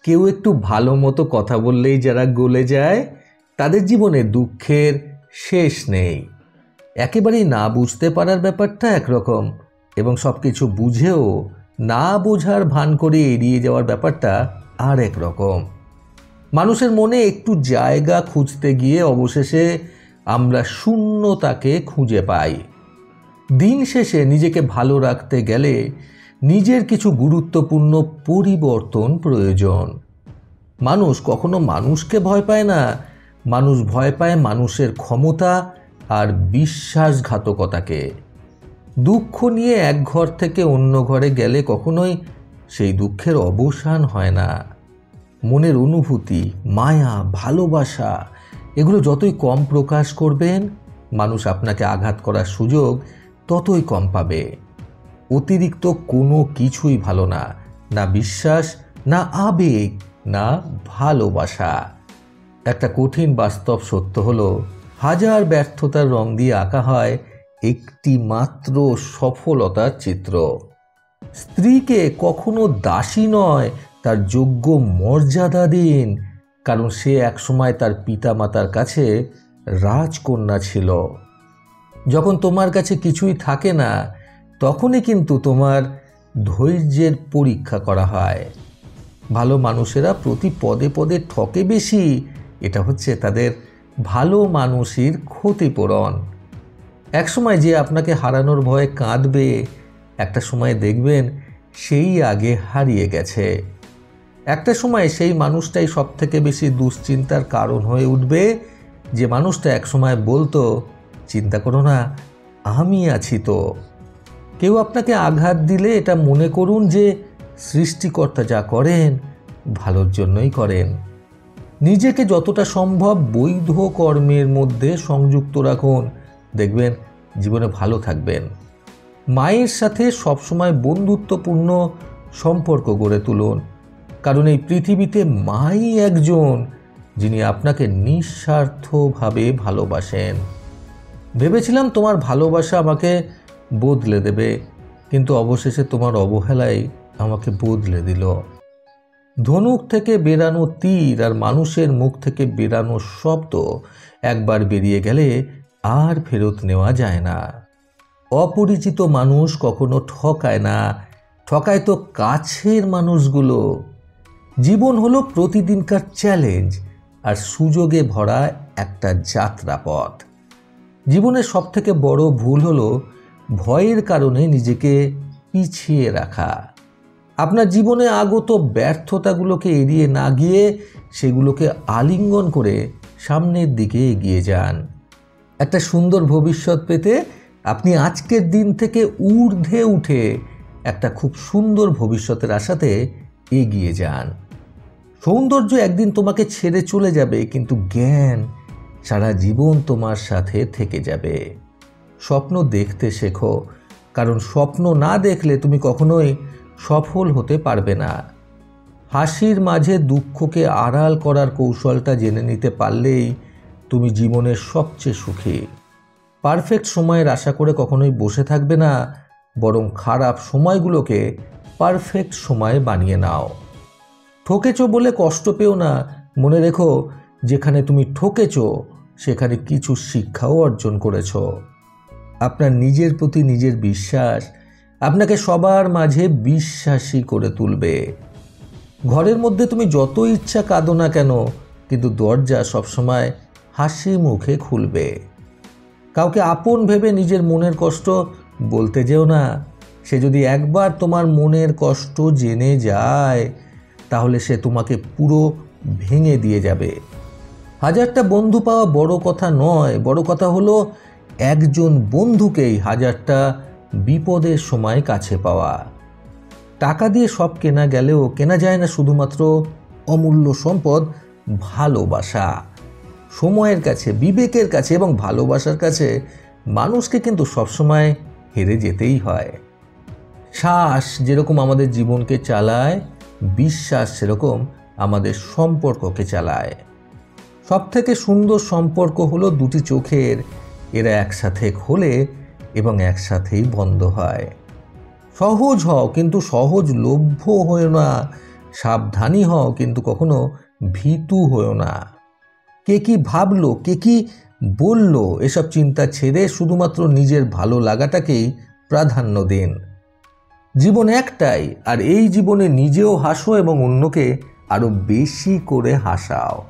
কেউ একটু ভালো মতো কথা বললেই যারা গলে যায় তাদের জীবনে দুঃখের শেষ নেই। একেবারেই না বুঝতে পারার ব্যাপারটা একরকম, এবং সব কিছু বুঝেও না বোঝার ভান করে এড়িয়ে যাওয়ার ব্যাপারটা আর একরকম। মানুষের মনে একটু জায়গা খুঁজতে গিয়ে অবশেষে আমরা শূন্যতাকে খুঁজে পাই। দিন শেষে নিজেকে ভালো রাখতে গেলে নিজের কিছু গুরুত্বপূর্ণ পরিবর্তন প্রয়োজন। মানুষ কখনো মানুষকে ভয় পায় না, মানুষ ভয় পায় মানুষের ক্ষমতা আর বিশ্বাসঘাতকতাকে। দুঃখ নিয়ে এক ঘর থেকে অন্য ঘরে গেলে কখনোই সেই দুঃখের অবসান হয় না। মনের অনুভূতি, মায়া, ভালোবাসা এগুলো যতই কম প্রকাশ করবেন, মানুষ আপনাকে আঘাত করার সুযোগ ততই কম পাবে। অতিরিক্ত কোনো কিছুই ভালো না, না বিশ্বাস, না আবেগ, না ভালোবাসা। একটা কঠিন বাস্তব সত্য হলো, হাজার ব্যর্থতার রং দিয়ে আঁকা হয় একটি মাত্র সফলতার চিত্র। স্ত্রীকে কখনো দাসী নয়, তার যোগ্য মর্যাদা দিন, কারণ সে একসময় তার পিতামাতার কাছে রাজকন্যা ছিল। যখন তোমার কাছে কিছুই থাকে না, তখনই কিন্তু তোমার ধৈর্যের পরীক্ষা করা হয়। ভালো মানুষেরা প্রতি পদে পদে ঠকে বেশি, এটা হচ্ছে তাদের ভালো মানুষের ক্ষতিপূরণ। একসময় যে আপনাকে হারানোর ভয়ে কাঁদবে, একটা সময় দেখবেন সেই আগে হারিয়ে গেছে। একটা সময় সেই মানুষটাই সব থেকে বেশি দুশ্চিন্তার কারণ হয়ে উঠবে, যে মানুষটা একসময় বলতো, চিন্তা করো না, আমি আছি তো। কেউ আপনাকে আঘাত দিলে এটা মনে করুন যে সৃষ্টিকর্তা যা করেন ভালোর জন্যই করেন। নিজেকে যতটা সম্ভব বৈধ কর্মের মধ্যে সংযুক্ত রাখুন, দেখবেন জীবনে ভালো থাকবেন। মায়ের সাথে সবসময় বন্ধুত্বপূর্ণ সম্পর্ক গড়ে তুলুন, কারণ এই পৃথিবীতে মাই একজন যিনি আপনাকে নিঃস্বার্থভাবে ভালোবাসেন। ভেবেছিলাম তোমার ভালোবাসা আমাকে বদলে দেবে, কিন্তু অবশেষে তোমার অবহেলাই আমাকে বদলে দিল। ধনুক থেকে বেরানো তীর আর মানুষের মুখ থেকে বেরানো শব্দ একবার বেরিয়ে গেলে আর ফেরত নেওয়া যায় না। অপরিচিত মানুষ কখনো ঠকায় না, ঠকায় তো কাছের মানুষগুলো। জীবন হলো প্রতিদিনকার চ্যালেঞ্জ আর সুযোগে ভরা একটা যাত্রাপথ। জীবনের সবথেকে বড় ভুল হলো ভয়ের কারণে নিজেকে পিছিয়ে রাখা। আপনার জীবনে আগত ব্যর্থতাগুলোকে এড়িয়ে না গিয়ে সেগুলোকে আলিঙ্গন করে সামনের দিকে এগিয়ে যান। একটা সুন্দর ভবিষ্যৎ পেতে আপনি আজকের দিন থেকে ঊর্ধ্বে উঠে একটা খুব সুন্দর ভবিষ্যতের আশাতে এগিয়ে যান। সৌন্দর্য একদিন তোমাকে ছেড়ে চলে যাবে, কিন্তু জ্ঞান সারা জীবন তোমার সাথে থেকে যাবে। স্বপ্ন দেখতে শেখো, কারণ স্বপ্ন না দেখলে তুমি কখনোই সফল হতে পারবে না। হাসির মাঝে দুঃখকে আড়াল করার কৌশলটা জেনে নিতে পারলেই তুমি জীবনের সবচেয়ে সুখী। পারফেক্ট সময়ের আশা করে কখনোই বসে থাকবে না, বরং খারাপ সময়গুলোকে পারফেক্ট সময় বানিয়ে নাও। ঠকেছো বলে কষ্ট পেও না, মনে রেখো যেখানে তুমি ঠকেছো সেখানে কিছু শিক্ষাও অর্জন করেছো। আপনার নিজের প্রতি নিজের বিশ্বাস আপনাকে সবার মাঝে বিশ্বাসী করে তুলবে। ঘরের মধ্যে তুমি যত ইচ্ছা কাঁদো না কেন, কিন্তু দরজা সবসময় হাসি মুখে খুলবে। কাউকে আপন ভেবে নিজের মনের কষ্ট বলতে যেও না। সে যদি একবার তোমার মনের কষ্ট জেনে যায়, তাহলে সে তোমাকে পুরো ভেঙে দিয়ে যাবে। হাজারটা বন্ধু পাওয়া বড় কথা নয়, বড় কথা হলো একজন বন্ধুকেই হাজারটা বিপদের সময় কাছে পাওয়া। টাকা দিয়ে সব কেনা গেলেও কেনা যায় না শুধুমাত্র অমূল্য সম্পদ ভালোবাসা। সময়ের কাছে, বিবেকের কাছে এবং ভালোবাসার কাছে মানুষকে কিন্তু সবসময় হেরে যেতেই হয়। শ্বাস যেরকম আমাদের জীবনকে চালায়, বিশ্বাস সেরকম আমাদের সম্পর্ককে চালায়। সবথেকে সুন্দর সম্পর্ক হলো দুটি চোখের, এরা একসাথে খোলে এবং একসাথেই বন্ধ হয়। সহজ হও, কিন্তু সহজলভ্য হও না, সাবধানী হও, কিন্তু কখনো ভীতু হও না। কে কি ভাবলো, কে কি বলল, এসব চিন্তা ছেড়ে শুধুমাত্র নিজের ভালো লাগাটাকেই প্রাধান্য দিন। জীবন একটাই, আর এই জীবনে নিজেও হাসো এবং অন্যকে আরো বেশি করে হাসাও।